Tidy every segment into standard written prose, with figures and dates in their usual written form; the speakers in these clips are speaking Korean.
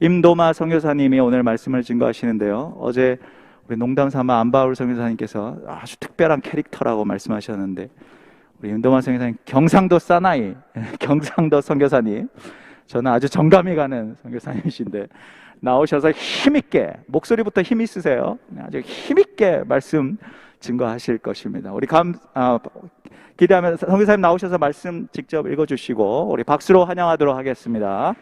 임도마 선교사님이 오늘 말씀을 증거하시는데요. 어제 우리 농담삼아 안바울 선교사님께서 아주 특별한 캐릭터라고 말씀하셨는데, 우리 임도마 선교사님 경상도 사나이, 경상도 선교사님, 저는 아주 정감이 가는 선교사님이신데 나오셔서 힘있게, 목소리부터 힘 있으세요. 아주 힘있게 말씀 증거하실 것입니다. 우리 기대하면 선교사님 나오셔서 말씀 직접 읽어주시고 우리 박수로 환영하도록 하겠습니다.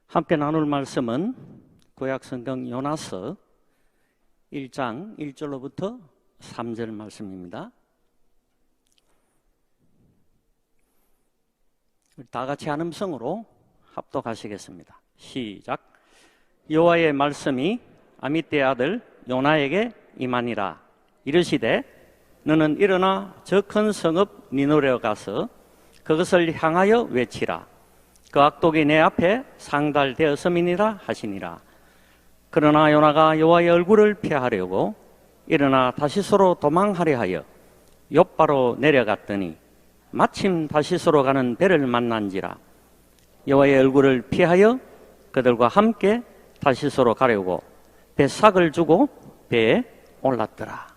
함께 나눌 말씀은 구약성경 요나서 1장 1절로부터 3절 말씀입니다. 다 같이 한 음성으로 합독하시겠습니다. 시작. 여호와의 말씀이 아미떼의 아들 요나에게 임하니라. 이르시되 너는 일어나 저 큰 성읍 니느웨로 가서 그것을 향하여 외치라. 그 악독이 내 앞에 상달되었음이니라 하시니라. 그러나 요나가 여호와의 얼굴을 피하려고 일어나 다시스로 도망하려 하여 욥바로 내려갔더니 마침 다시스로 가는 배를 만난지라. 여호와의 얼굴을 피하여 그들과 함께 다시스로 가려고 배삭을 주고 배에 올랐더라.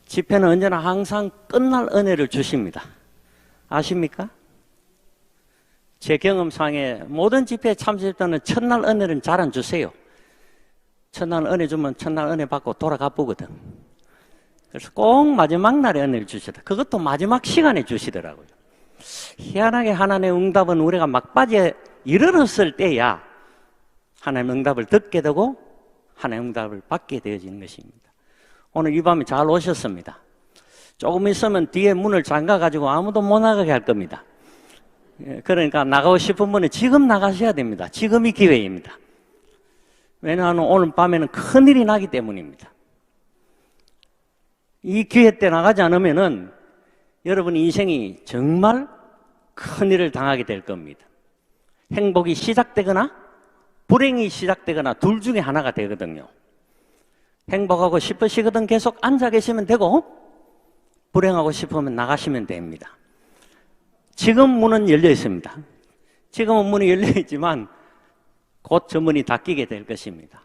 집회는 언제나 항상 끝날 은혜를 주십니다. 아십니까? 제 경험상에 모든 집회에 참석할 때는 첫날 은혜는 잘 안 주세요. 첫날 은혜 주면 첫날 은혜 받고 돌아가 보거든. 그래서 꼭 마지막 날에 은혜를 주시다. 그것도 마지막 시간에 주시더라고요. 희한하게 하나님의 응답은 우리가 막바지에 이르렀을 때야 하나님의 응답을 듣게 되고 하나님의 응답을 받게 되어지는 것입니다. 오늘 이 밤에 잘 오셨습니다. 조금 있으면 뒤에 문을 잠가가지고 아무도 못 나가게 할 겁니다. 그러니까 나가고 싶은 분은 지금 나가셔야 됩니다. 지금이 기회입니다. 왜냐하면 오늘 밤에는 큰일이 나기 때문입니다. 이 기회 때 나가지 않으면은 여러분 인생이 정말 큰일을 당하게 될 겁니다. 행복이 시작되거나 불행이 시작되거나 둘 중에 하나가 되거든요. 행복하고 싶으시거든 계속 앉아 계시면 되고, 불행하고 싶으면 나가시면 됩니다. 지금 문은 열려 있습니다. 지금은 문이 열려 있지만 곧 저 문이 닫히게 될 것입니다.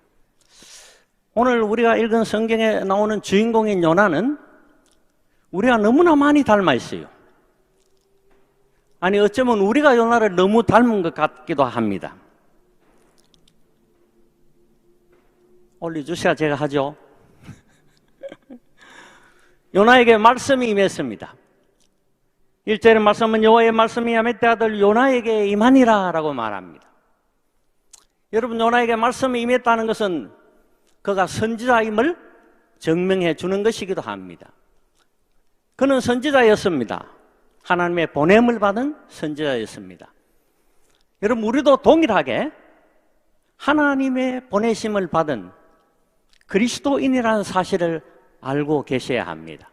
오늘 우리가 읽은 성경에 나오는 주인공인 요나는 우리가 너무나 많이 닮아 있어요. 아니 어쩌면 우리가 요나를 너무 닮은 것 같기도 합니다. 올려주셔야 제가 하죠. 요나에게 말씀이 임했습니다. 1절의 말씀은 여호와의 말씀이 아미떼의 아들 요나에게 임하니라 라고 말합니다. 여러분, 요나에게 말씀이 임했다는 것은 그가 선지자임을 증명해 주는 것이기도 합니다. 그는 선지자였습니다. 하나님의 보냄을 받은 선지자였습니다. 여러분, 우리도 동일하게 하나님의 보내심을 받은 그리스도인이라는 사실을 알고 계셔야 합니다.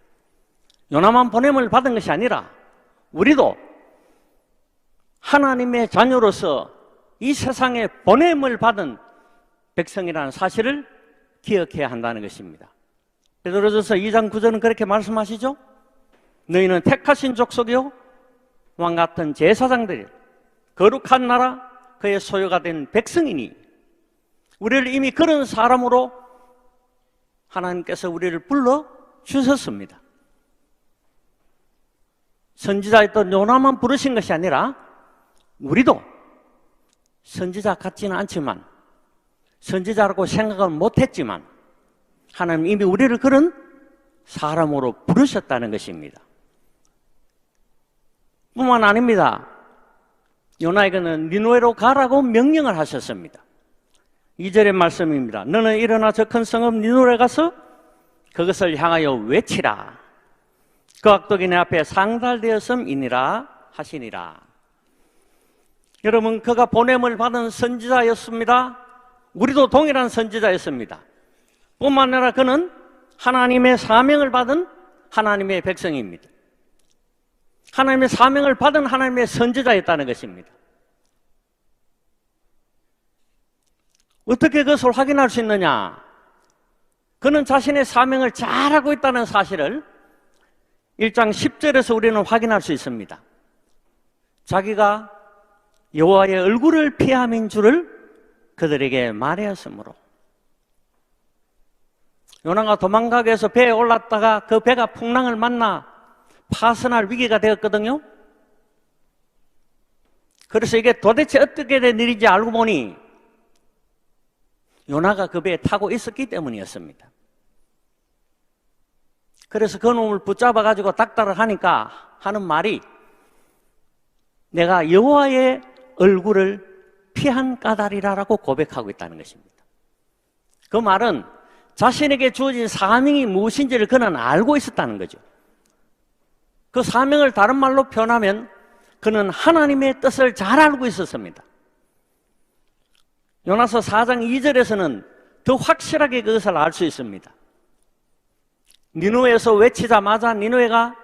요나만 보냄을 받은 것이 아니라 우리도 하나님의 자녀로서 이 세상에 보냄을 받은 백성이라는 사실을 기억해야 한다는 것입니다. 베드로전서 2장 9절은 그렇게 말씀하시죠. 너희는 택하신 족속이요 왕같은 제사장들이 거룩한 나라 그의 소유가 된 백성이니, 우리를 이미 그런 사람으로 하나님께서 우리를 불러 주셨습니다. 선지자였던 요나만 부르신 것이 아니라 우리도 선지자 같지는 않지만, 선지자라고 생각은 못했지만 하나님 이미 우리를 그런 사람으로 부르셨다는 것입니다. 뿐만 아닙니다. 요나에게는 니느웨로 가라고 명령을 하셨습니다. 2절의 말씀입니다. 너는 일어나 저 큰 성읍 니느웨에 가서 그것을 향하여 외치라. 그 악독이 내 앞에 상달되었음이니라 하시니라. 여러분, 그가 보냄을 받은 선지자였습니다. 우리도 동일한 선지자였습니다. 뿐만 아니라 그는 하나님의 사명을 받은 하나님의 백성입니다. 하나님의 사명을 받은 하나님의 선지자였다는 것입니다. 어떻게 그것을 확인할 수 있느냐? 그는 자신의 사명을 잘하고 있다는 사실을 1장 10절에서 우리는 확인할 수 있습니다. 자기가 여호와의 얼굴을 피함인 줄을 그들에게 말하였으므로. 요나가 도망가기 위해서 배에 올랐다가 그 배가 풍랑을 만나 파선할 위기가 되었거든요. 그래서 이게 도대체 어떻게 된 일인지 알고 보니 요나가 그 배에 타고 있었기 때문이었습니다. 그래서 그 놈을 붙잡아가지고 닥달을 하니까 하는 말이 내가 여호와의 얼굴을 피한 까닭이라고 고백하고 있다는 것입니다. 그 말은 자신에게 주어진 사명이 무엇인지를 그는 알고 있었다는 거죠. 그 사명을 다른 말로 표현하면 그는 하나님의 뜻을 잘 알고 있었습니다. 요나서 4장 2절에서는 더 확실하게 그것을 알 수 있습니다. 니느웨에서 외치자마자 니느웨가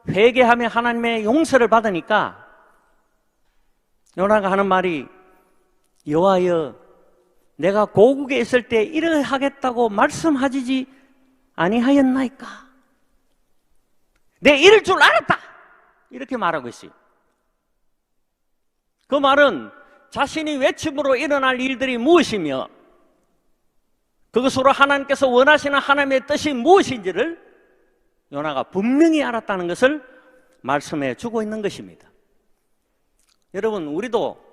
회개하며 하나님의 용서를 받으니까 요나가 하는 말이 여호와여 내가 고국에 있을 때 이를 하겠다고 말씀하지 아니하였나이까? 내 이럴 줄 알았다! 이렇게 말하고 있어요. 그 말은 자신이 외침으로 일어날 일들이 무엇이며 그것으로 하나님께서 원하시는 하나님의 뜻이 무엇인지를 요나가 분명히 알았다는 것을 말씀해 주고 있는 것입니다. 여러분, 우리도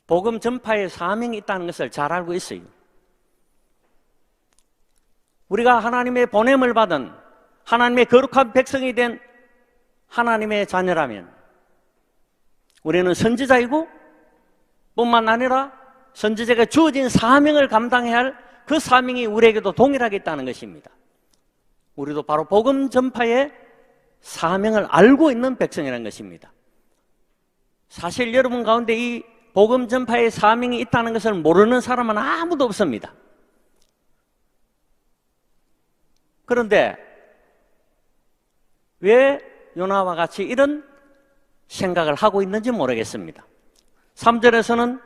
복음 전파의 사명이 있다는 것을 잘 알고 있어요. 우리가 하나님의 보냄을 받은 하나님의 거룩한 백성이 된 하나님의 자녀라면 우리는 선지자이고 뿐만 아니라 선지자가 주어진 사명을 감당해야 할 그 사명이 우리에게도 동일하게 있다는 것입니다. 우리도 바로 복음 전파의 사명을 알고 있는 백성이라는 것입니다. 사실 여러분 가운데 이 복음 전파의 사명이 있다는 것을 모르는 사람은 아무도 없습니다. 그런데 왜 요나와 같이 이런 생각을 하고 있는지 모르겠습니다. 3절에서는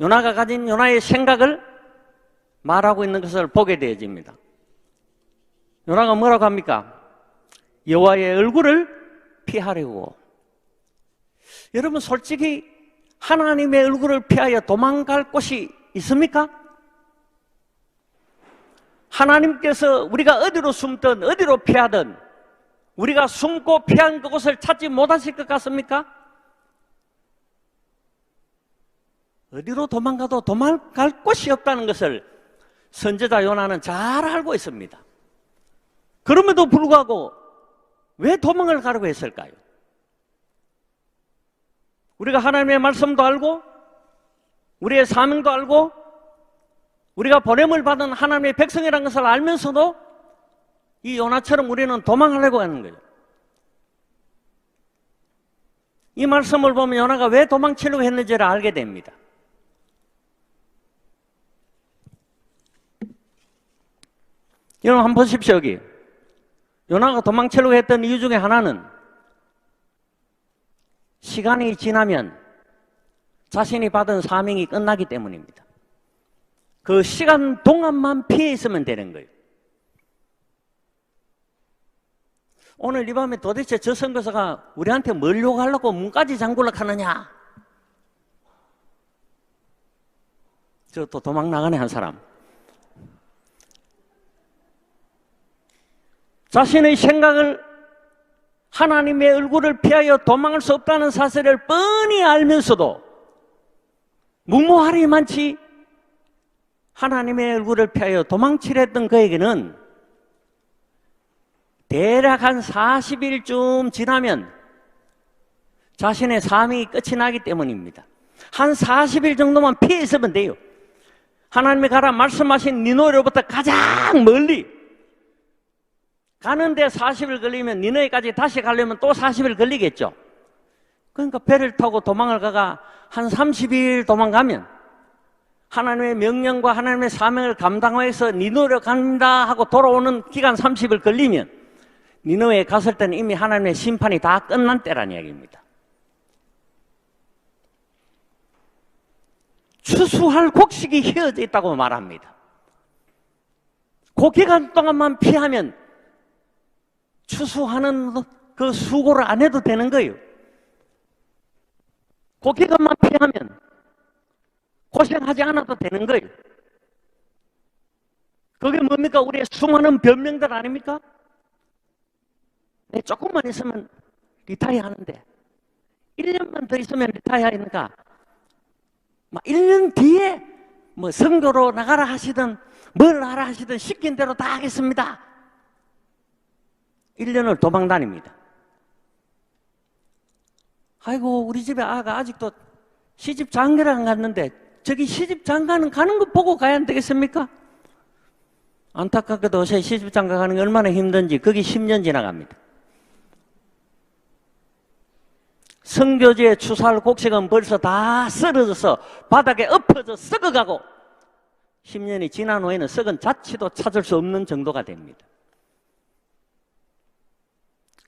요나가 가진 요나의 생각을 말하고 있는 것을 보게 되어집니다. 요나가 뭐라고 합니까? 여호와의 얼굴을 피하려고. 여러분 솔직히 하나님의 얼굴을 피하여 도망갈 곳이 있습니까? 하나님께서 우리가 어디로 숨든 어디로 피하든 우리가 숨고 피한 그곳을 찾지 못하실 것 같습니까? 어디로 도망가도 도망갈 곳이 없다는 것을 선지자 요나는 잘 알고 있습니다. 그럼에도 불구하고 왜 도망을 가려고 했을까요? 우리가 하나님의 말씀도 알고 우리의 사명도 알고 우리가 보냄을 받은 하나님의 백성이라는 것을 알면서도 이 요나처럼 우리는 도망하려고 하는 거예요. 이 말씀을 보면 요나가 왜 도망치려고 했는지를 알게 됩니다. 여러분 한번 보십시오. 여기 요나가 도망치려고 했던 이유 중에 하나는 시간이 지나면 자신이 받은 사명이 끝나기 때문입니다. 그 시간 동안만 피해 있으면 되는 거예요. 오늘 이 밤에 도대체 저 선교사가 우리한테 뭘 요구하려고 문까지 잠글라 하느냐? 저 또 도망 나가네 한 사람. 자신의 생각을 하나님의 얼굴을 피하여 도망할 수 없다는 사실을 뻔히 알면서도 무모하리만치 하나님의 얼굴을 피하여 도망치려 했던 그에게는 대략 한 40일쯤 지나면 자신의 사명이 끝이 나기 때문입니다. 한 40일 정도만 피해 있으면 돼요. 하나님이 가라 말씀하신 니느웨로부터 가장 멀리 가는데 40일 걸리면 니느웨까지 다시 가려면 또 40일 걸리겠죠. 그러니까 배를 타고 도망을 가가 한 30일 도망가면 하나님의 명령과 하나님의 사명을 감당해서 니느웨로 간다 하고 돌아오는 기간 30일 걸리면 니느웨에 갔을 때는 이미 하나님의 심판이 다 끝난 때란 이야기입니다. 추수할 곡식이 휘어져 있다고 말합니다. 그 기간 동안만 피하면 추수하는 그 수고를 안 해도 되는 거예요. 그 기간만 피하면 고생하지 않아도 되는 거예요. 그게 뭡니까? 우리의 수많은 변명들 아닙니까? 네, 조금만 있으면 리타이어 하는데 1년만 더 있으면 리타이어 하니까 1년 뒤에 선교로 나가라 하시든 뭘 하라 하시든 시킨 대로 다 하겠습니다. 1년을 도망 다닙니다. 아이고, 우리 집에 아가 아직도 시집 장가를 안 갔는데 저기 시집 장가는 가는 거 보고 가야 안 되겠습니까? 안타깝게도 요새 시집 장가 가는 게 얼마나 힘든지 거기 10년 지나갑니다. 선교지의 추수할 곡식은 벌써 다 썰어져서 바닥에 엎어져 썩어가고 10년이 지난 후에는 썩은 자취도 찾을 수 없는 정도가 됩니다.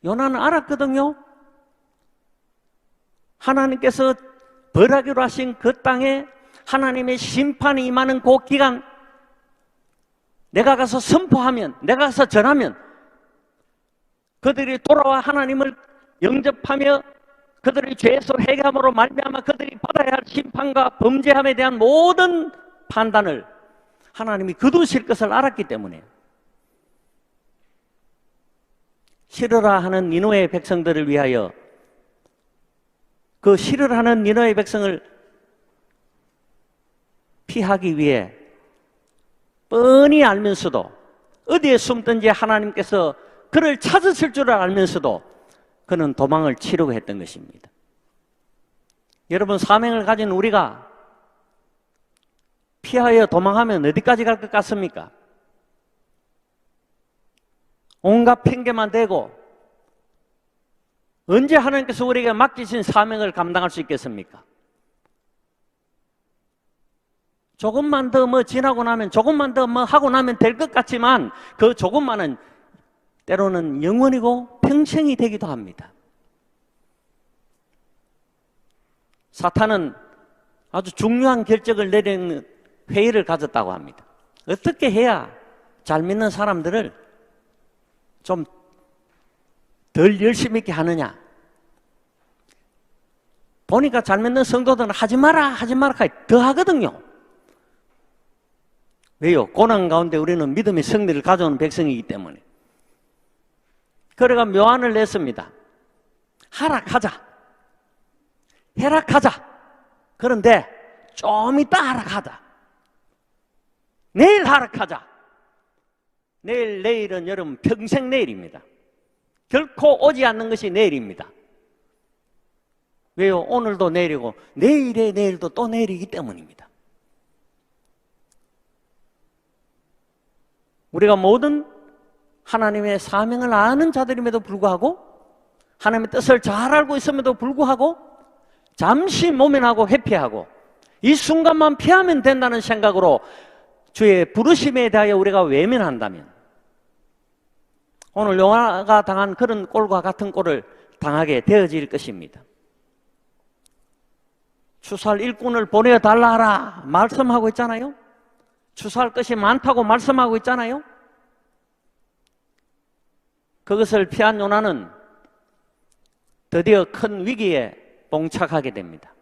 요나는 알았거든요. 하나님께서 벌하기로 하신 그 땅에 하나님의 심판이 임하는 그 기간, 내가 가서 선포하면, 내가 가서 전하면 그들이 돌아와 하나님을 영접하며 그들의 죄에서 회개함으로 말미암아 그들이 받아야 할 심판과 범죄함에 대한 모든 판단을 하나님이 거두실 것을 알았기 때문에 싫으라 하는 니느웨의 백성들을 위하여 그 싫으라 하는 니느웨의 백성을 피하기 위해 뻔히 알면서도 어디에 숨든지 하나님께서 그를 찾으실 줄 알면서도 그는 도망을 치려고 했던 것입니다. 여러분, 사명을 가진 우리가 피하여 도망하면 어디까지 갈 것 같습니까? 온갖 핑계만 대고 언제 하나님께서 우리에게 맡기신 사명을 감당할 수 있겠습니까? 조금만 더 지나고 나면, 조금만 더 하고 나면 될 것 같지만 그 조금만은 때로는 영원이고 평생이 되기도 합니다. 사탄은 아주 중요한 결정을 내리는 회의를 가졌다고 합니다. 어떻게 해야 잘 믿는 사람들을 좀 덜 열심히 있게 하느냐. 보니까 잘 믿는 성도들은 하지 마라 더 하거든요. 왜요? 고난 가운데 우리는 믿음의 승리를 가져오는 백성이기 때문에. 그래가 묘안을 냈습니다. 하락하자. 해락하자. 그런데 좀 이따 하락하자. 내일 하락하자. 내일은 여러분 평생 내일입니다. 결코 오지 않는 것이 내일입니다. 왜요? 오늘도 내일이고 내일의 내일도 또 내일이기 때문입니다. 우리가 모든 하나님의 사명을 아는 자들임에도 불구하고 하나님의 뜻을 잘 알고 있음에도 불구하고 잠시 모면하고 회피하고 이 순간만 피하면 된다는 생각으로 주의 부르심에 대하여 우리가 외면한다면 오늘 요나가 당한 그런 꼴과 같은 꼴을 당하게 되어질 것입니다. 추수할 일꾼을 보내달라 하라 말씀하고 있잖아요. 추수할 것이 많다고 말씀하고 있잖아요. 그것을 피한 요나는 드디어 큰 위기에 봉착하게 됩니다.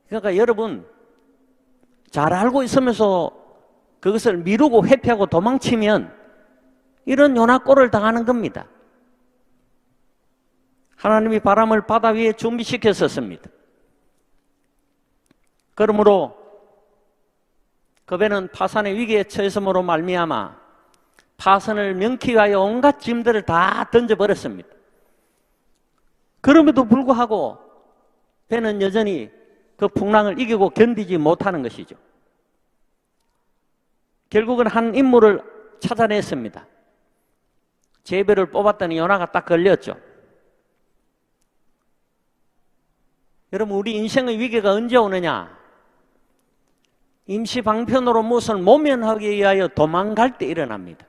그러니까 여러분, 잘 알고 있으면서 그것을 미루고 회피하고 도망치면 이런 요나꼴을 당하는 겁니다. 하나님이 바람을 바다 위에 준비시켰었습니다. 그러므로 그 배는 파산의 위기에 처했으므로 말미암아 파선을 명키 위하여 온갖 짐들을 다 던져버렸습니다. 그럼에도 불구하고 배는 여전히 그 풍랑을 이기고 견디지 못하는 것이죠. 결국은 한 인물을 찾아냈습니다. 제배를 뽑았더니 요나가 딱 걸렸죠. 여러분, 우리 인생의 위기가 언제 오느냐? 임시 방편으로 무엇을 모면하기 위하여 도망갈 때 일어납니다.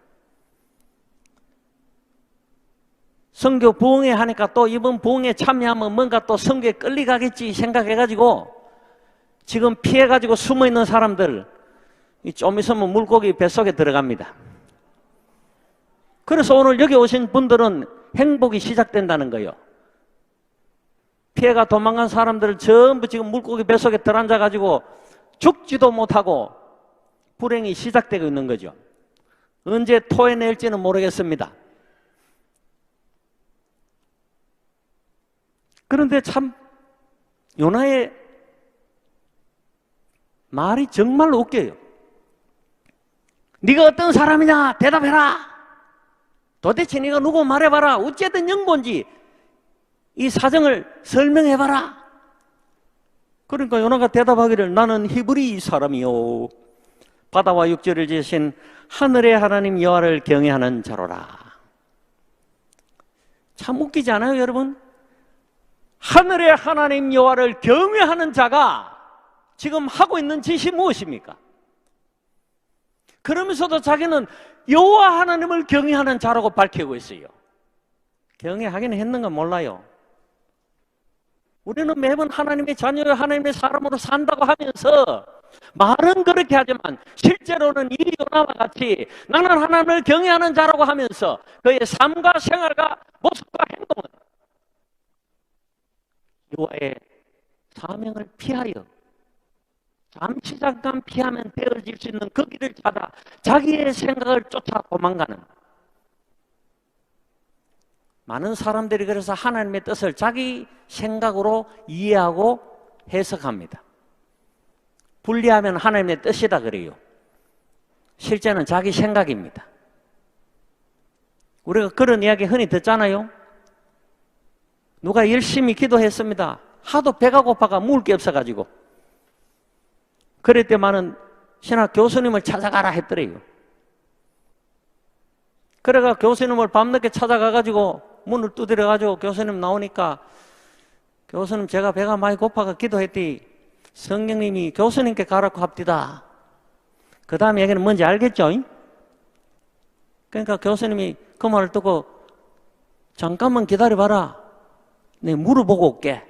선교 부흥회 하니까 또 이번 부흥회 참여하면 뭔가 또 선교에 끌려가겠지 생각해가지고 지금 피해가지고 숨어있는 사람들 좀 있으면 물고기 뱃속에 들어갑니다. 그래서 오늘 여기 오신 분들은 행복이 시작된다는 거예요. 피해가 도망간 사람들을 전부 지금 물고기 뱃속에 들어앉아가지고 죽지도 못하고 불행이 시작되고 있는 거죠. 언제 토해낼지는 모르겠습니다. 그런데 참 요나의 말이 정말 웃겨요. 네가 어떤 사람이냐 대답해라. 도대체 네가 누구 말해봐라. 어쨌든 영본지 이 사정을 설명해봐라. 그러니까 요나가 대답하기를 나는 히브리 사람이요 바다와 육지를 지으신 하늘의 하나님 여호와를 경외하는 자로라. 참 웃기지 않아요, 여러분? 하늘의 하나님 여호와를 경외하는 자가 지금 하고 있는 짓이 무엇입니까? 그러면서도 자기는 여호와 하나님을 경외하는 자라고 밝히고 있어요. 경외하기는 했는가 몰라요. 우리는 매번 하나님의 자녀요 하나님의 사람으로 산다고 하면서 말은 그렇게 하지만 실제로는 이 요나와 같이 나는 하나님을 경외하는 자라고 하면서 그의 삶과 생활과 모습과 행동은 여호와의 사명을 피하여 잠시 잠깐 피하면 되어질 수 있는 그 길을 찾아 자기의 생각을 쫓아 도망가는 많은 사람들이 그래서 하나님의 뜻을 자기 생각으로 이해하고 해석합니다. 분리하면 하나님의 뜻이다 그래요. 실제는 자기 생각입니다. 우리가 그런 이야기 흔히 듣잖아요. 누가 열심히 기도했습니다. 하도 배가 고파가 먹을 게 없어가지고 그럴 때만은 신학 교수님을 찾아가라 했더래요. 그래가 교수님을 밤늦게 찾아가가지고 문을 두드려가지고 교수님 나오니까 교수님 제가 배가 많이 고파가 기도했더니 성령님이 교수님께 가라고 합디다. 그 다음 얘기는 뭔지 알겠죠? 그러니까 교수님이 그 말을 듣고 잠깐만 기다려봐라. 내가 물어보고 올게.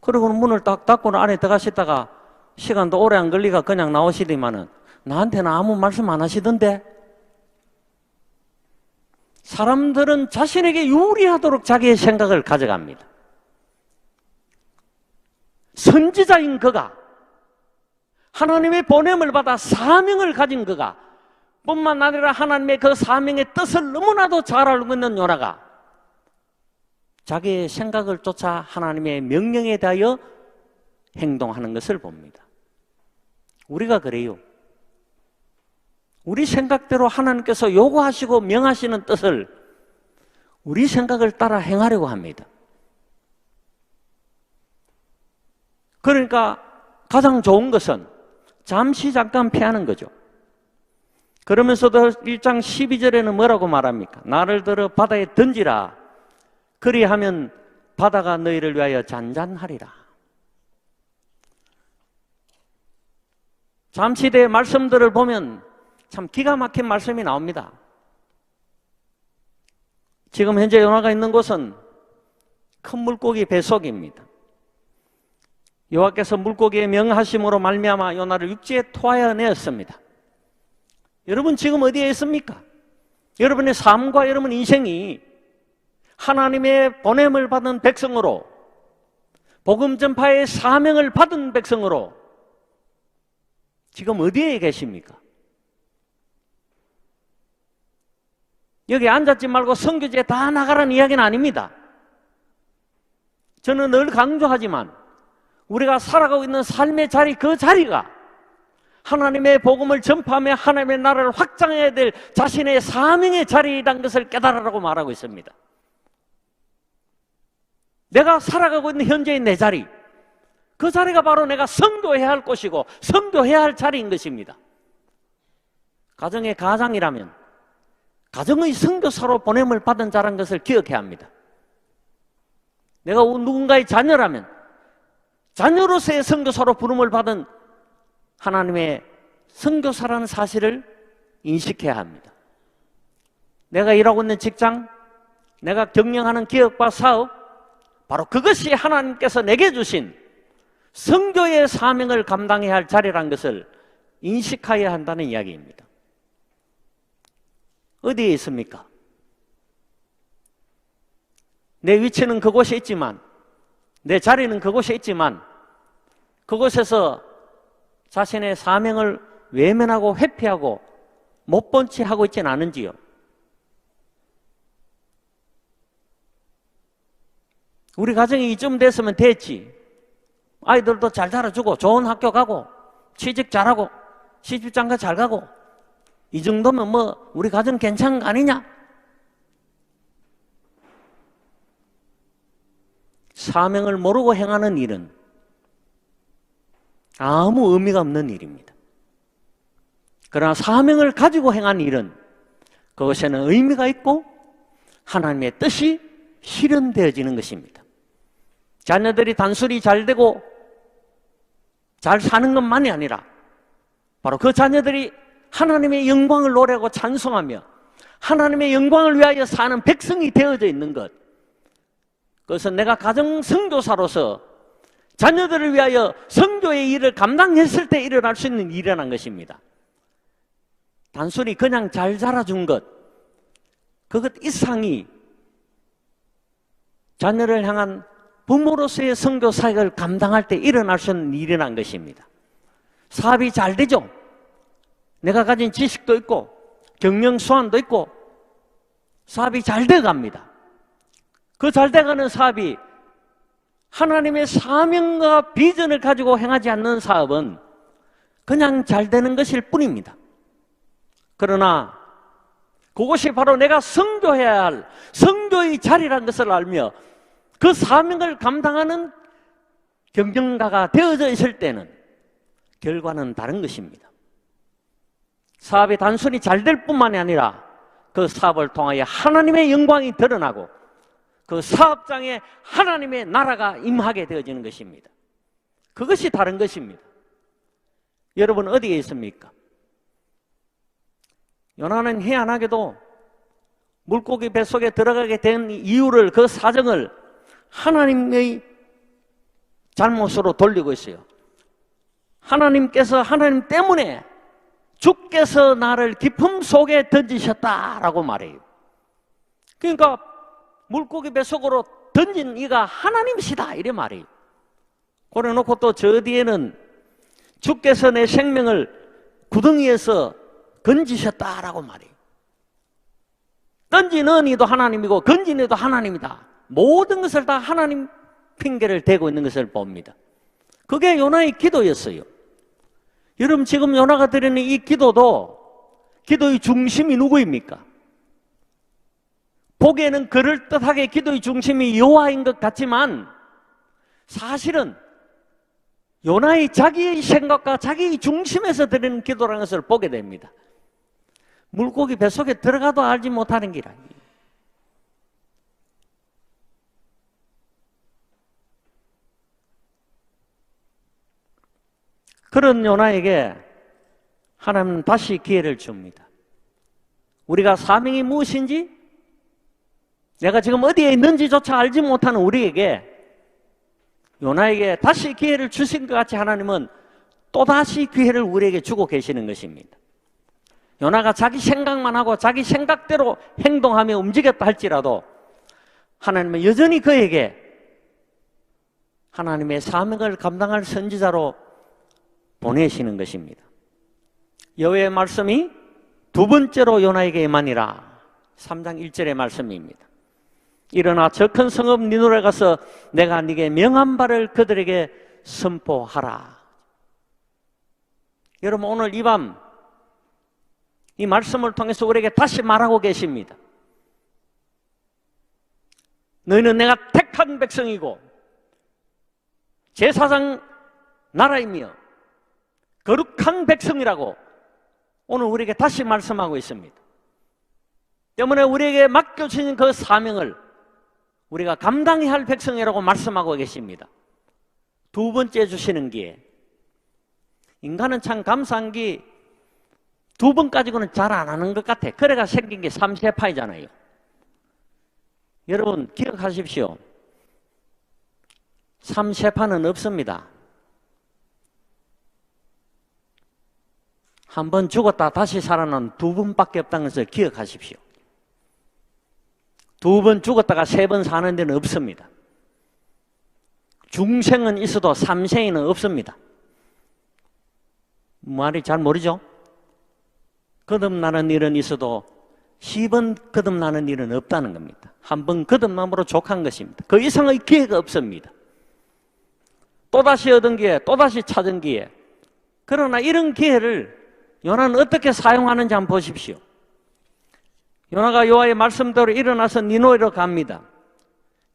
그리고 문을 딱 닫고 안에 들어가시다가 시간도 오래 안 걸리가 그냥 나오시더니만은 나한테는 아무 말씀 안 하시던데. 사람들은 자신에게 유리하도록 자기의 생각을 가져갑니다. 선지자인 그가 하나님의 보냄을 받아 사명을 가진 그가 뿐만 아니라 하나님의 그 사명의 뜻을 너무나도 잘 알고 있는 요나가 자기의 생각을 쫓아 하나님의 명령에 대하여 행동하는 것을 봅니다. 우리가 그래요. 우리 생각대로 하나님께서 요구하시고 명하시는 뜻을 우리 생각을 따라 행하려고 합니다. 그러니까 가장 좋은 것은 잠시 잠깐 피하는 거죠. 그러면서도 1장 12절에는 뭐라고 말합니까? 나를 들어 바다에 던지라. 그리하면 바다가 너희를 위하여 잔잔하리라. 잠시대의 말씀들을 보면 참 기가 막힌 말씀이 나옵니다. 지금 현재 요나가 있는 곳은 큰 물고기 뱃속입니다. 여호와께서 물고기의 명하심으로 말미암아 요나를 육지에 토하여 내었습니다. 여러분 지금 어디에 있습니까? 여러분의 삶과 여러분 인생이 하나님의 보냄을 받은 백성으로 복음 전파의 사명을 받은 백성으로 지금 어디에 계십니까? 여기 앉았지 말고 선교지에 다 나가라는 이야기는 아닙니다. 저는 늘 강조하지만 우리가 살아가고 있는 삶의 자리, 그 자리가 하나님의 복음을 전파하며 하나님의 나라를 확장해야 될 자신의 사명의 자리라는 것을 깨달으라고 말하고 있습니다. 내가 살아가고 있는 현재의 내 자리, 그 자리가 바로 내가 선교해야 할 곳이고 선교해야 할 자리인 것입니다. 가정의 가장이라면 가정의 선교사로 보냄을 받은 자라는 것을 기억해야 합니다. 내가 누군가의 자녀라면 자녀로서의 선교사로 부름을 받은 하나님의 선교사라는 사실을 인식해야 합니다. 내가 일하고 있는 직장, 내가 경영하는 기업과 사업, 바로 그것이 하나님께서 내게 주신 선교의 사명을 감당해야 할 자리라는 것을 인식해야 한다는 이야기입니다. 어디에 있습니까? 내 위치는 그곳에 있지만, 내 자리는 그곳에 있지만, 그곳에서 자신의 사명을 외면하고 회피하고 못 본 채 하고 있지는 않은지요? 우리 가정이 이쯤 됐으면 됐지. 아이들도 잘 자라주고 좋은 학교 가고 취직 잘하고 시집장가 잘 가고 이 정도면 뭐 우리 가정 괜찮은 거 아니냐? 사명을 모르고 행하는 일은 아무 의미가 없는 일입니다. 그러나 사명을 가지고 행한 일은 그것에는 의미가 있고 하나님의 뜻이 실현되어지는 것입니다. 자녀들이 단순히 잘 되고 잘 사는 것만이 아니라 바로 그 자녀들이 하나님의 영광을 노래하고 찬송하며 하나님의 영광을 위하여 사는 백성이 되어져 있는 것, 그것은 내가 가정 선교사로서 자녀들을 위하여 선교의 일을 감당했을 때 일어날 수 있는 일이라는 것입니다. 단순히 그냥 잘 자라준 것, 그것 이상이 자녀를 향한 부모로서의 선교 사역을 감당할 때 일어날 수 있는 일이라는 것입니다. 사업이 잘 되죠. 내가 가진 지식도 있고 경영 수완도 있고 사업이 잘 돼갑니다. 그 잘 돼가는 사업이 하나님의 사명과 비전을 가지고 행하지 않는 사업은 그냥 잘 되는 것일 뿐입니다. 그러나 그것이 바로 내가 선교해야 할 선교의 자리라는 것을 알며 그 사명을 감당하는 경영가가 되어져 있을 때는 결과는 다른 것입니다. 사업이 단순히 잘 될 뿐만이 아니라 그 사업을 통하여 하나님의 영광이 드러나고 그 사업장에 하나님의 나라가 임하게 되어지는 것입니다. 그것이 다른 것입니다. 여러분 어디에 있습니까? 요나는 희한하게도 물고기 뱃속에 들어가게 된 이유를, 그 사정을 하나님의 잘못으로 돌리고 있어요. 하나님 때문에 주께서 나를 깊음 속에 던지셨다라고 말해요. 그러니까 물고기 뱃속으로 던진 이가 하나님이시다 이래 말해요. 그래놓고 또 저 뒤에는 주께서 내 생명을 구덩이에서 건지셨다라고 말해요. 던지는 이도 하나님이고 건지는 이도 하나님이다. 모든 것을 다 하나님 핑계를 대고 있는 것을 봅니다. 그게 요나의 기도였어요. 여러분 지금 요나가 드리는 이 기도도 기도의 중심이 누구입니까? 보기에는 그럴듯하게 기도의 중심이 여호와인 것 같지만 사실은 요나의 자기의 생각과 자기의 중심에서 드리는 기도라는 것을 보게 됩니다. 물고기 뱃속에 들어가도 알지 못하는 길 아니에요. 그런 요나에게 하나님은 다시 기회를 줍니다. 우리가 사명이 무엇인지, 내가 지금 어디에 있는지조차 알지 못하는 우리에게, 요나에게 다시 기회를 주신 것 같이 하나님은 또다시 기회를 우리에게 주고 계시는 것입니다. 요나가 자기 생각만 하고 자기 생각대로 행동하며 움직였다 할지라도 하나님은 여전히 그에게 하나님의 사명을 감당할 선지자로 보내시는 것입니다. 여호와의 말씀이 두 번째로 요나에게 임하니라. 3장 1절의 말씀입니다. 일어나 저 큰 성읍 니누에 가서 내가 네게 명한 바를 그들에게 선포하라. 여러분 오늘 이 밤 이 말씀을 통해서 우리에게 다시 말하고 계십니다. 너희는 내가 택한 백성이고 제사장 나라이며 거룩한 백성이라고 오늘 우리에게 다시 말씀하고 있습니다. 때문에 우리에게 맡겨주신 그 사명을 우리가 감당해야 할 백성이라고 말씀하고 계십니다. 두 번째 주시는 기회. 인간은 참 감사한 게 두 번 가지고는 잘 안 하는 것 같아. 그래가 생긴 게 삼세파이잖아요. 여러분 기억하십시오. 삼세파는 없습니다. 한 번 죽었다 다시 살아나는 두 번밖에 없다는 것을 기억하십시오. 두 번 죽었다가 세 번 사는 데는 없습니다. 중생은 있어도 삼생에는 없습니다. 말이 잘 모르죠? 거듭나는 일은 있어도 10번 거듭나는 일은 없다는 겁니다. 한 번 거듭남으로 족한 것입니다. 그 이상의 기회가 없습니다. 또다시 얻은 기회, 또다시 찾은 기회. 그러나 이런 기회를 요나는 어떻게 사용하는지 한번 보십시오. 요나가 여호와의 말씀대로 일어나서 니느웨로 갑니다.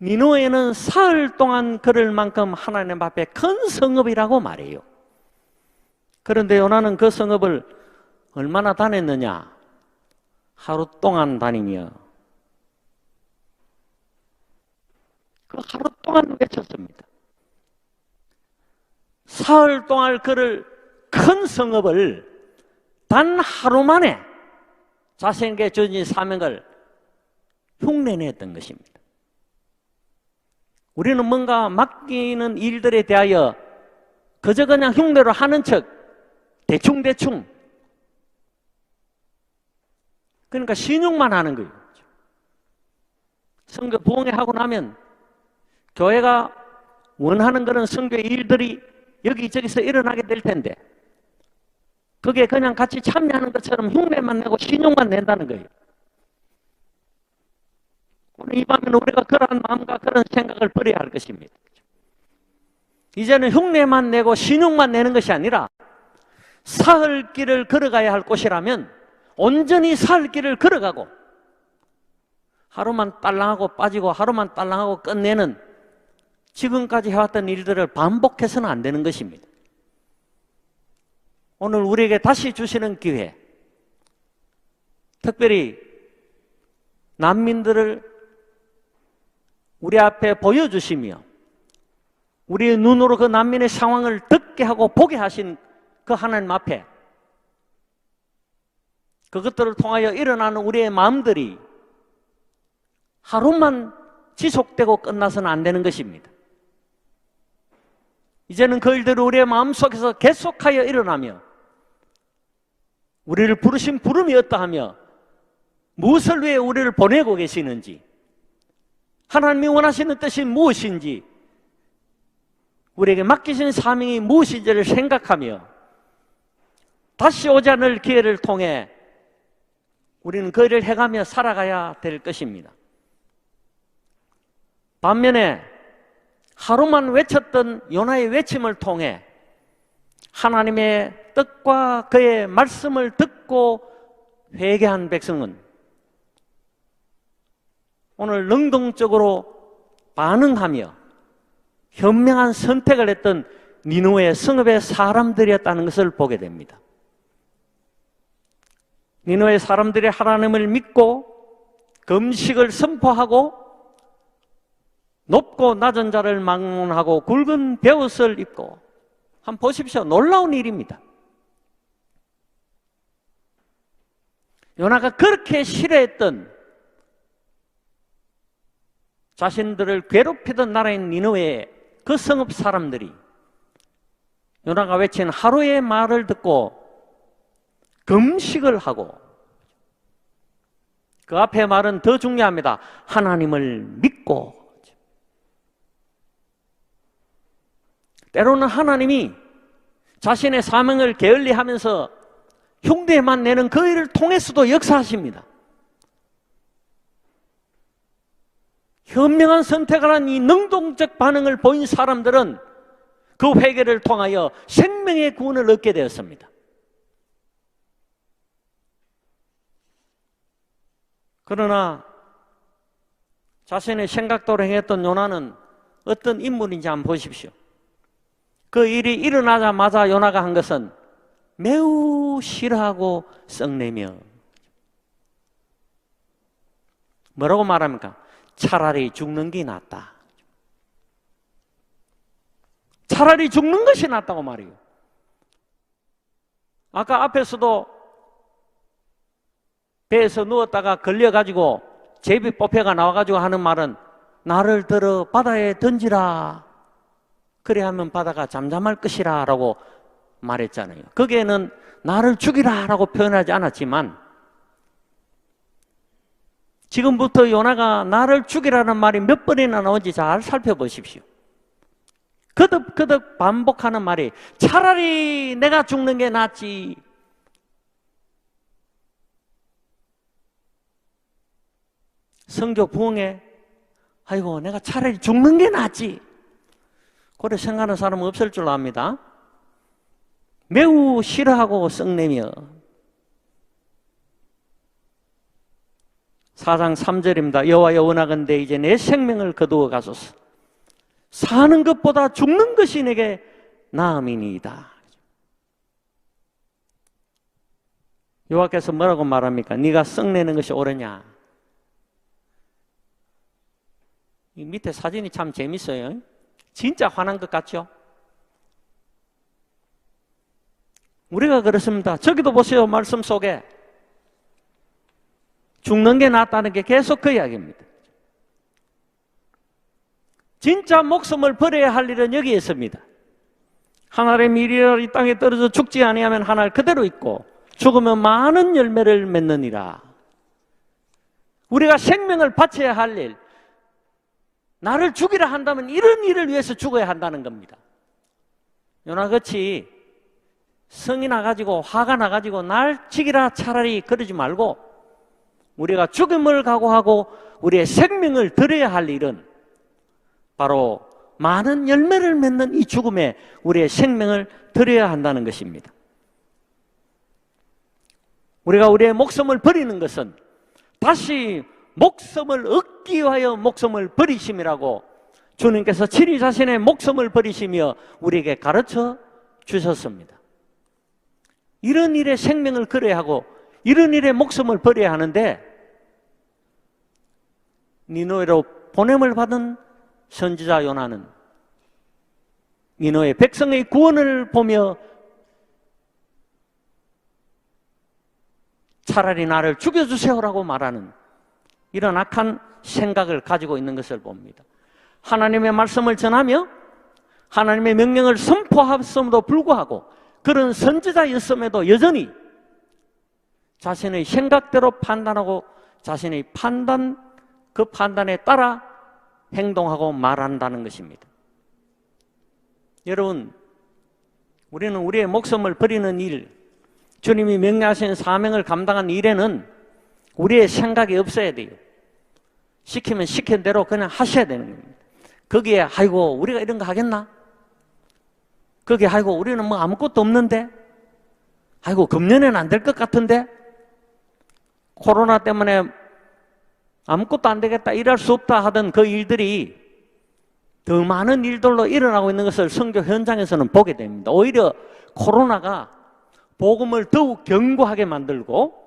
니느웨는 사흘 동안 걸을 만큼 하나님 앞에 큰 성읍이라고 말해요. 그런데 요나는 그 성읍을 얼마나 다녔느냐? 하루 동안 다니며 그 하루 동안 외쳤습니다. 사흘 동안 걸을 큰 성읍을 단 하루 만에 자신에게 주어진 사명을 흉내냈던 것입니다. 우리는 뭔가 맡기는 일들에 대하여 그저 그냥 흉내로 하는 척 대충 그러니까 신용만 하는 거예요. 선교 부흥회 하고 나면 교회가 원하는 그런 선교의 일들이 여기저기서 일어나게 될 텐데 그게 그냥 같이 참여하는 것처럼 흉내만 내고 신용만 낸다는 거예요. 오늘 이 밤에는 우리가 그러한 마음과 그런 생각을 버려야 할 것입니다. 이제는 흉내만 내고 신용만 내는 것이 아니라 사흘길을 걸어가야 할 곳이라면 온전히 사흘길을 걸어가고 하루만 딸랑하고 빠지고 하루만 딸랑하고 끝내는 지금까지 해왔던 일들을 반복해서는 안 되는 것입니다. 오늘 우리에게 다시 주시는 기회, 특별히 난민들을 우리 앞에 보여주시며 우리의 눈으로 그 난민의 상황을 듣게 하고 보게 하신 그 하나님 앞에 그것들을 통하여 일어나는 우리의 마음들이 하루만 지속되고 끝나서는 안 되는 것입니다. 이제는 그 일들이 우리의 마음속에서 계속하여 일어나며 우리를 부르신 부름이 어떠하며 무엇을 위해 우리를 보내고 계시는지 하나님이 원하시는 뜻이 무엇인지 우리에게 맡기신 사명이 무엇인지를 생각하며 다시 오지 않을 기회를 통해 우리는 그 일을 해가며 살아가야 될 것입니다. 반면에 하루만 외쳤던 요나의 외침을 통해 하나님의 뜻과 그의 말씀을 듣고 회개한 백성은 오늘 능동적으로 반응하며 현명한 선택을 했던 니느웨 성읍의 사람들이었다는 것을 보게 됩니다. 니느웨 사람들이 하나님을 믿고 금식을 선포하고 높고 낮은 자를 막론하고 굵은 베옷을 입고 한번 보십시오. 놀라운 일입니다. 요나가 그렇게 싫어했던 자신들을 괴롭히던 나라인 니느웨의 그 성읍 사람들이 요나가 외친 하루의 말을 듣고 금식을 하고 그 앞에 말은 더 중요합니다. 하나님을 믿고 때로는 하나님이 자신의 사명을 게을리하면서 흉내만 내는 그 일을 통해서도 역사하십니다. 현명한 선택을 한 이 능동적 반응을 보인 사람들은 그 회개를 통하여 생명의 구원을 얻게 되었습니다. 그러나 자신의 생각대로 행했던 요나는 어떤 인물인지 한번 보십시오. 그 일이 일어나자마자 요나가 한 것은 매우 싫어하고 썩내며 뭐라고 말합니까? 차라리 죽는 게 낫다. 차라리 죽는 것이 낫다고 말이에요. 아까 앞에서도 배에서 누웠다가 걸려가지고 제비 뽑혀가 나와가지고 하는 말은 나를 들어 바다에 던지라. 그래 하면 바다가 잠잠할 것이라 라고 말했잖아요. 거기에는 나를 죽이라라고 표현하지 않았지만 지금부터 요나가 나를 죽이라는 말이 몇 번이나 나온지 잘 살펴보십시오. 거듭거듭 반복하는 말이 차라리 내가 죽는 게 낫지. 성교 부흥에 아이고 내가 차라리 죽는 게 낫지. 그래 생각하는 사람은 없을 줄 압니다. 매우 싫어하고 썩내며 4장 3절입니다. 여호와여 원하건대 이제 내 생명을 거두어 가소서. 사는 것보다 죽는 것이 내게 나음이니이다. 여호와께서 뭐라고 말합니까? 네가 썩내는 것이 옳으냐? 이 밑에 사진이 참 재밌어요. 진짜 화난 것 같죠? 우리가 그렇습니다. 저기도 보세요. 말씀 속에 죽는 게 낫다는 게 계속 그 이야기입니다. 진짜 목숨을 버려야 할 일은 여기에 있습니다. 하늘의 미리라 이 땅에 떨어져 죽지 아니하면 하늘 그대로 있고 죽으면 많은 열매를 맺느니라. 우리가 생명을 바쳐야 할 일, 나를 죽이라 한다면 이런 일을 위해서 죽어야 한다는 겁니다. 요나같이 성이 나가지고 화가 나가지고 날 죽이라 차라리 그러지 말고 우리가 죽음을 각오하고 우리의 생명을 드려야 할 일은 바로 많은 열매를 맺는 이 죽음에 우리의 생명을 드려야 한다는 것입니다. 우리가 우리의 목숨을 버리는 것은 다시 목숨을 얻기 위하여 목숨을 버리심이라고 주님께서 친히 자신의 목숨을 버리시며 우리에게 가르쳐 주셨습니다. 이런 일에 생명을 걸어야 하고 이런 일에 목숨을 버려야 하는데 니느웨로 보냄을 받은 선지자 요나는 니느웨 백성의 구원을 보며 차라리 나를 죽여주세요라고 말하는 이런 악한 생각을 가지고 있는 것을 봅니다. 하나님의 말씀을 전하며 하나님의 명령을 선포했음에도 불구하고 그런 선지자였음에도 여전히 자신의 생각대로 판단하고 자신의 그 판단에 따라 행동하고 말한다는 것입니다. 여러분, 우리는 우리의 목숨을 버리는 일, 주님이 명령하신 사명을 감당한 일에는 우리의 생각이 없어야 돼요. 시키면 시킨 대로 그냥 하셔야 되는 겁니다. 거기에 아이고 우리가 이런 거 하겠나? 거기에 아이고 우리는 뭐 아무것도 없는데? 아이고 금년에는 안 될 것 같은데? 코로나 때문에 아무것도 안 되겠다, 일할 수 없다 하던 그 일들이 더 많은 일들로 일어나고 있는 것을 선교 현장에서는 보게 됩니다. 오히려 코로나가 복음을 더욱 견고하게 만들고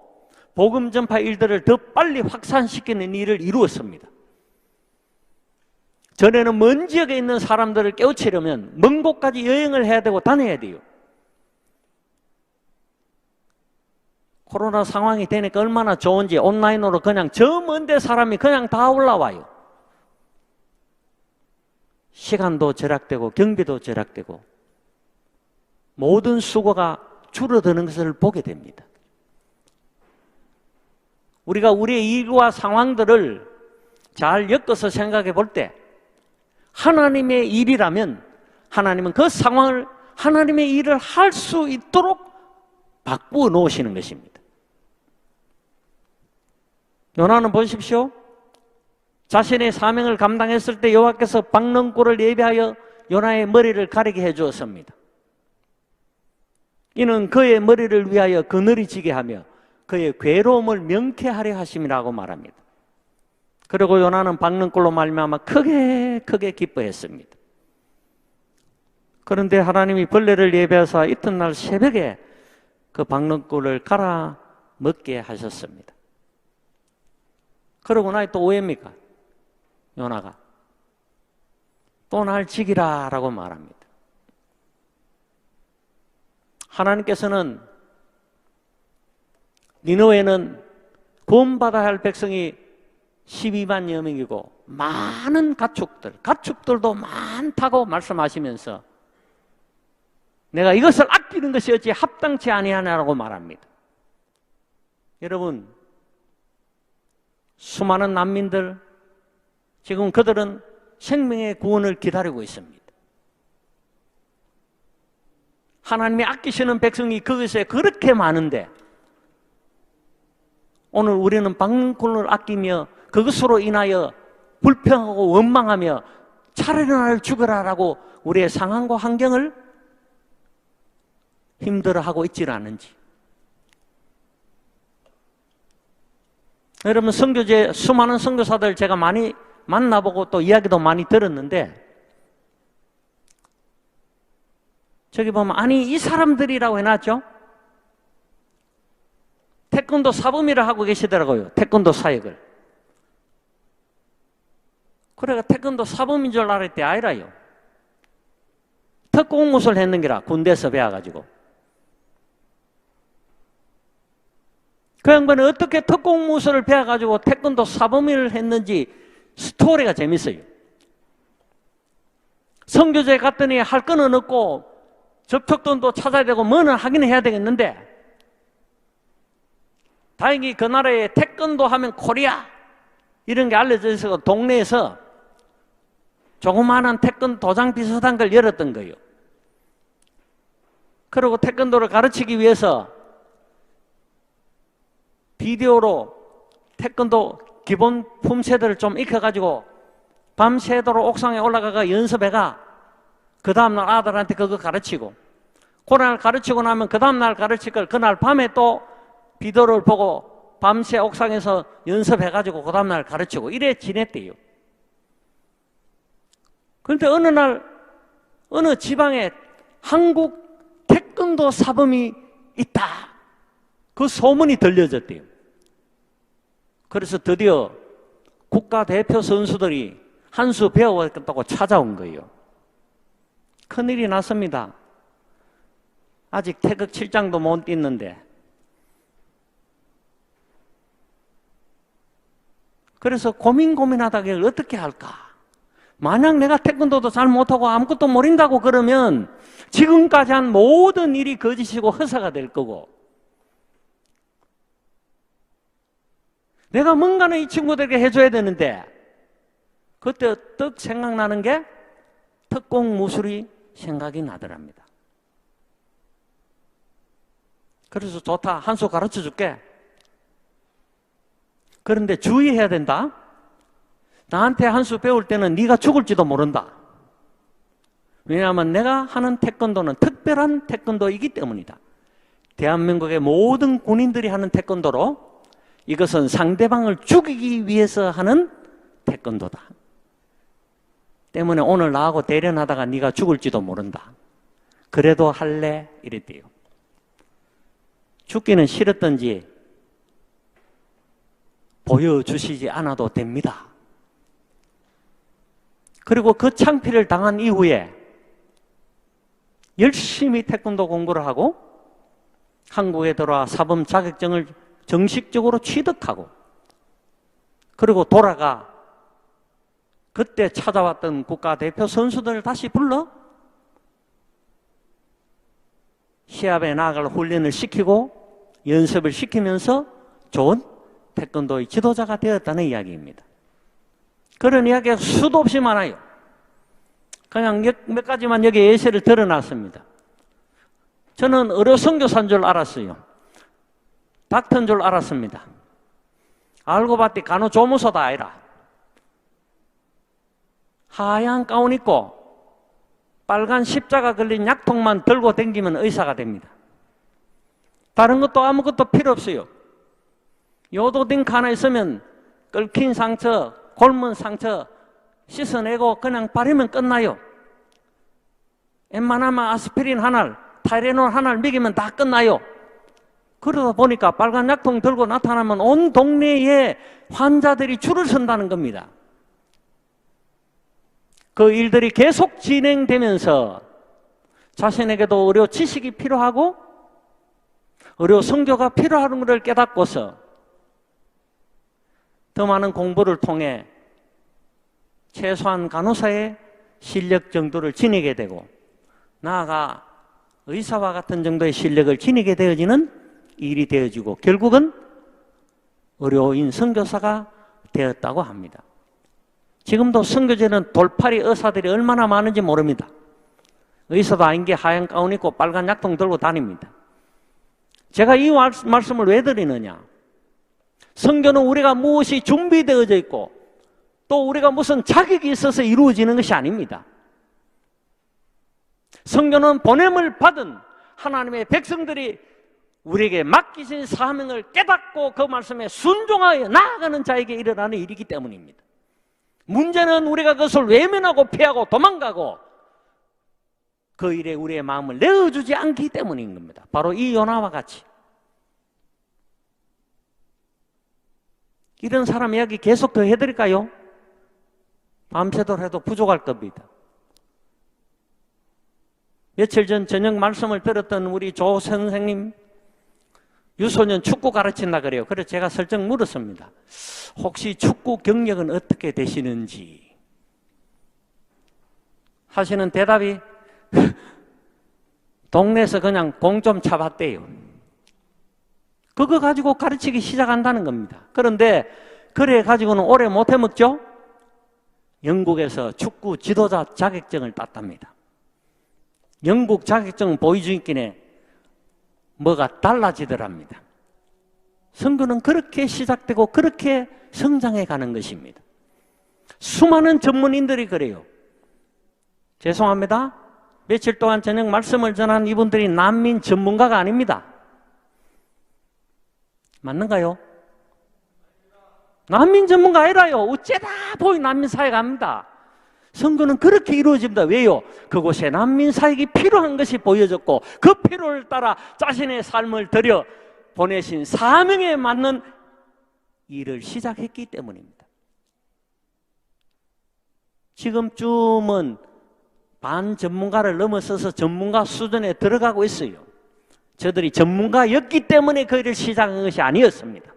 복음 전파 일들을 더 빨리 확산시키는 일을 이루었습니다. 전에는 먼 지역에 있는 사람들을 깨우치려면 먼 곳까지 여행을 해야 되고 다녀야 돼요. 코로나 상황이 되니까 얼마나 좋은지 온라인으로 그냥 저 먼데 사람이 그냥 다 올라와요. 시간도 절약되고 경비도 절약되고 모든 수고가 줄어드는 것을 보게 됩니다. 우리가 우리의 일과 상황들을 잘 엮어서 생각해 볼 때 하나님의 일이라면 하나님은 그 상황을 하나님의 일을 할 수 있도록 바꾸어 놓으시는 것입니다. 요나는 보십시오. 자신의 사명을 감당했을 때 여호와께서 박능골을 예비하여 요나의 머리를 가리게 해 주었습니다. 이는 그의 머리를 위하여 그늘이 지게 하며 그의 괴로움을 명쾌하려 하심이라고 말합니다. 그리고 요나는 박능골로 말미암아 크게 기뻐했습니다. 그런데 하나님이 벌레를 예비하사 이튿날 새벽에 그 박능골을 갈아 먹게 하셨습니다. 그러고 나니 또 오해입니까? 요나가 또 날 죽이라 라고 말합니다. 하나님께서는 니느웨는 구원받아야 할 백성이 12만여 명이고 많은 가축들도 많다고 말씀하시면서 내가 이것을 아끼는 것이 어찌 합당치 아니하냐라고 말합니다. 여러분, 수많은 난민들, 지금 그들은 생명의 구원을 기다리고 있습니다. 하나님이 아끼시는 백성이 그것에 그렇게 많은데 오늘 우리는 방문권을 아끼며 그것으로 인하여 불평하고 원망하며 차라리 나를 죽여라라고 우리의 상황과 환경을 힘들어하고 있지는 않은지. 여러분, 선교제 수많은 선교사들 제가 많이 만나보고 또 이야기도 많이 들었는데 저기 보면 아니 이 사람들이라고 해놨죠. 태권도 사범이라 하고 계시더라고요. 태권도 사역을. 그래가 태권도 사범인 줄 알았대 아니라요. 특공무술 했는 게라 군대에서 배워가지고. 그 양반은 어떻게 특공무술을 배워가지고 태권도 사범을 했는지 스토리가 재밌어요. 선교제에 갔더니 할 거는 없고 접촉돈도 찾아야 되고 뭐는 하긴 해야 되겠는데 다행히 그 나라에 태권도 하면 코리아 이런 게 알려져 있어서 동네에서 조그마한 태권도 도장 비슷한 걸 열었던 거예요. 그리고 태권도를 가르치기 위해서 비디오로 태권도 기본 품새들을 좀 익혀가지고 밤새도록 옥상에 올라가가 연습해가 그 다음날 아들한테 그거 가르치고 그날 가르치고 나면 그 다음날 가르칠 걸 그날 밤에 또 비디오를 보고 밤새 옥상에서 연습해가지고 그 다음날 가르치고 이래 지냈대요. 그런데 어느 날 어느 지방에 한국 태권도 사범이 있다. 그 소문이 들려졌대요. 그래서 드디어 국가대표 선수들이 한 수 배워야겠다고 찾아온 거예요. 큰일이 났습니다. 아직 태극 7장도 못 뛰는데. 그래서 고민하다가 이걸 어떻게 할까? 만약 내가 태권도도 잘 못하고 아무것도 모른다고 그러면 지금까지 한 모든 일이 거짓이고 허사가 될 거고 내가 뭔가는 이 친구들에게 해줘야 되는데 그때 떡 생각나는 게 특공무술이 생각이 나더랍니다. 그래서 좋다. 한 수 가르쳐 줄게. 그런데 주의해야 된다. 나한테 한 수 배울 때는 네가 죽을지도 모른다. 왜냐하면 내가 하는 태권도는 특별한 태권도이기 때문이다. 대한민국의 모든 군인들이 하는 태권도로 이것은 상대방을 죽이기 위해서 하는 태권도다. 때문에 오늘 나하고 대련하다가 네가 죽을지도 모른다. 그래도 할래? 이랬대요. 죽기는 싫었던지 보여주시지 않아도 됩니다. 그리고 그 창피를 당한 이후에 열심히 태권도 공부를 하고 한국에 들어와 사범 자격증을 정식적으로 취득하고 그리고 돌아가 그때 찾아왔던 국가대표 선수들을 다시 불러 시합에 나아갈 훈련을 시키고 연습을 시키면서 좋은 태권도의 지도자가 되었다는 이야기입니다. 그런 이야기가 수도 없이 많아요. 그냥 몇 가지만 여기 예시를 들어놨습니다. 저는 의료 선교사인 줄 알았어요. 닥터인 줄 알았습니다. 알고 봤더니 간호조무사도 아니라 하얀 가운 입고 빨간 십자가 걸린 약통만 들고 다니면 의사가 됩니다. 다른 것도 아무것도 필요 없어요. 요도딩크 하나 있으면 끓긴 상처, 곪은 상처 씻어내고 그냥 바르면 끝나요. 웬만하면 아스피린 하나를, 타이레놀 하나를 먹이면 다 끝나요. 그러다 보니까 빨간 약통 들고 나타나면 온 동네에 환자들이 줄을 선다는 겁니다. 그 일들이 계속 진행되면서 자신에게도 의료 지식이 필요하고 의료 선교가 필요한 것을 깨닫고서 더 많은 공부를 통해 최소한 간호사의 실력 정도를 지니게 되고 나아가 의사와 같은 정도의 실력을 지니게 되어지는 일이 되어지고 결국은 의료인 선교사가 되었다고 합니다. 지금도 선교제는 돌팔이 의사들이 얼마나 많은지 모릅니다. 의사도 아닌 게 하얀 가운 입고 빨간 약통 들고 다닙니다. 제가 이 말씀을 왜 드리느냐? 선교는 우리가 무엇이 준비되어져 있고 또 우리가 무슨 자격이 있어서 이루어지는 것이 아닙니다. 선교는 보냄을 받은 하나님의 백성들이 우리에게 맡기신 사명을 깨닫고 그 말씀에 순종하여 나아가는 자에게 일어나는 일이기 때문입니다. 문제는 우리가 그것을 외면하고 피하고 도망가고 그 일에 우리의 마음을 내어주지 않기 때문인 겁니다. 바로 이 요나와 같이. 이런 사람 이야기 계속 더 해드릴까요? 밤새도록 해도 부족할 겁니다. 며칠 전 저녁 말씀을 들었던 우리 조 선생님, 유소년 축구 가르친다 그래요. 그래서 제가 슬쩍 물었습니다. 혹시 축구 경력은 어떻게 되시는지? 하시는 대답이 동네에서 그냥 공 좀 차봤대요. 그거 가지고 가르치기 시작한다는 겁니다. 그런데 그래 가지고는 오래 못 해먹죠? 영국에서 축구 지도자 자격증을 땄답니다. 영국 자격증 보여주기에 뭐가 달라지더랍니다. 선교는 그렇게 시작되고 그렇게 성장해 가는 것입니다. 수많은 전문인들이 그래요. 죄송합니다. 며칠 동안 저녁 말씀을 전한 이분들이 난민 전문가가 아닙니다. 맞는가요? 난민 전문가 아니라요. 어째다 보이 난민 사회가 합니다. 선교는 그렇게 이루어집니다. 왜요? 그곳에 난민 사역이 필요한 것이 보여졌고 그 필요를 따라 자신의 삶을 들여 보내신 사명에 맞는 일을 시작했기 때문입니다. 지금쯤은 반전문가를 넘어서서 전문가 수준에 들어가고 있어요. 저들이 전문가였기 때문에 그 일을 시작한 것이 아니었습니다.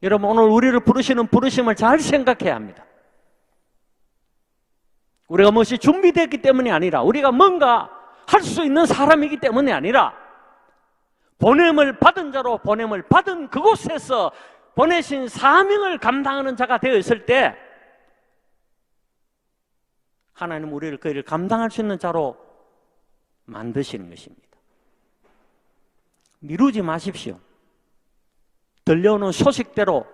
여러분, 오늘 우리를 부르시는 부르심을 잘 생각해야 합니다. 우리가 무엇이 준비됐기 때문이 아니라 우리가 뭔가 할 수 있는 사람이기 때문이 아니라 보냄을 받은 자로 보냄을 받은 그곳에서 보내신 사명을 감당하는 자가 되어 있을 때 하나님 우리를 그 일을 감당할 수 있는 자로 만드시는 것입니다. 미루지 마십시오. 들려오는 소식대로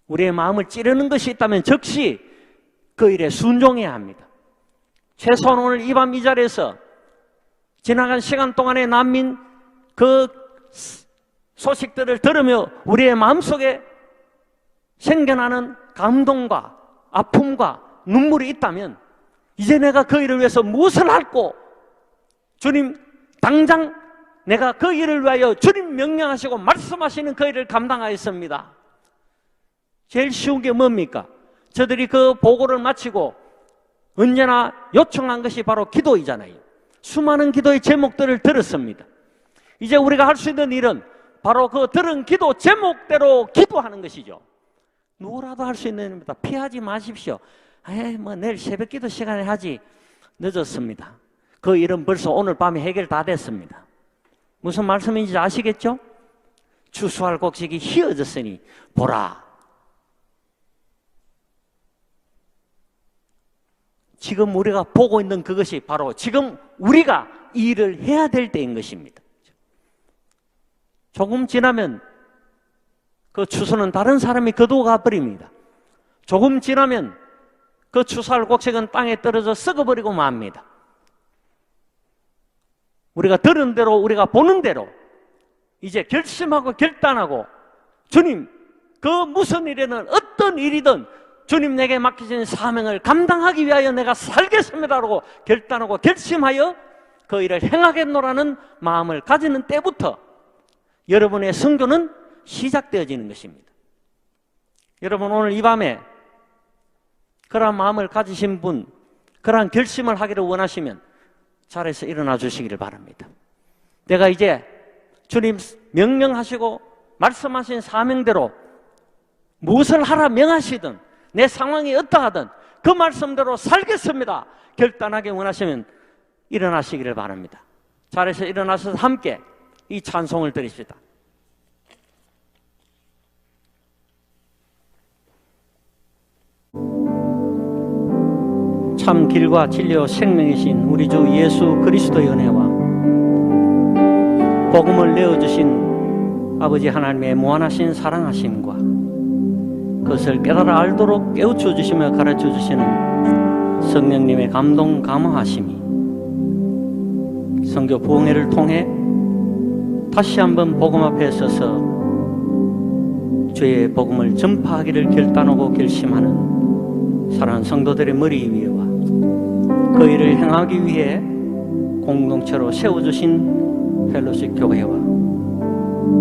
우리의 마음을 찌르는 것이 있다면 즉시 그 일에 순종해야 합니다. 최소한 오늘 이 밤 이 자리에서 지나간 시간 동안의 난민 그 소식들을 들으며 우리의 마음속에 생겨나는 감동과 아픔과 눈물이 있다면 이제 내가 그 일을 위해서 무엇을 할고 주님 당장 내가 그 일을 위하여 주님 명령하시고 말씀하시는 그 일을 감당하였습니다. 제일 쉬운 게 뭡니까? 저들이 그 보고를 마치고 언제나 요청한 것이 바로 기도이잖아요. 수많은 기도의 제목들을 들었습니다. 이제 우리가 할 수 있는 일은 바로 그 들은 기도 제목대로 기도하는 것이죠. 누구라도 할 수 있는 일입니다. 피하지 마십시오. 내일 새벽 기도 시간에 하지. 늦었습니다. 그 일은 벌써 오늘 밤에 해결 다 됐습니다. 무슨 말씀인지 아시겠죠? 추수할 곡식이 휘어졌으니 보라. 지금 우리가 보고 있는 그것이 바로 지금 우리가 이 일을 해야 될 때인 것입니다. 조금 지나면 그 추수는 다른 사람이 거두어 가버립니다. 조금 지나면 그 추수할 곡식은 땅에 떨어져 썩어버리고 맙니다. 우리가 들은 대로 우리가 보는 대로 이제 결심하고 결단하고 주님 그 무슨 일에는 어떤 일이든 주님 내게 맡기신 사명을 감당하기 위하여 내가 살겠습니다라고 결단하고 결심하여 그 일을 행하겠노라는 마음을 가지는 때부터 여러분의 선교는 시작되어지는 것입니다. 여러분 오늘 이 밤에 그러한 마음을 가지신 분, 그러한 결심을 하기를 원하시면 자리에서 일어나 주시기를 바랍니다. 내가 이제 주님 명령하시고 말씀하신 사명대로 무엇을 하라 명하시든 내 상황이 어떠하든 그 말씀대로 살겠습니다. 결단하게 원하시면 일어나시기를 바랍니다. 자리에서 일어나서 함께 이 찬송을 드립시다. 참 길과 진리와 생명이신 우리 주 예수 그리스도의 은혜와 복음을 내어주신 아버지 하나님의 무한하신 사랑하심과 그것을 깨달아 알도록 깨우쳐 주시며 가르쳐 주시는 성령님의 감동 감화하심이 선교 부흥회를 통해 다시 한번 복음 앞에 서서 주의 복음을 전파하기를 결단하고 결심하는 사랑하는 성도들의 머리 위에와 그 일을 행하기 위해 공동체로 세워주신 펠로십 교회와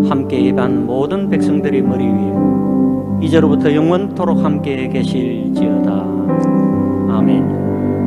함께 예배한 모든 백성들의 머리 위에 이제로부터 영원토록 함께 계실지어다. 아멘.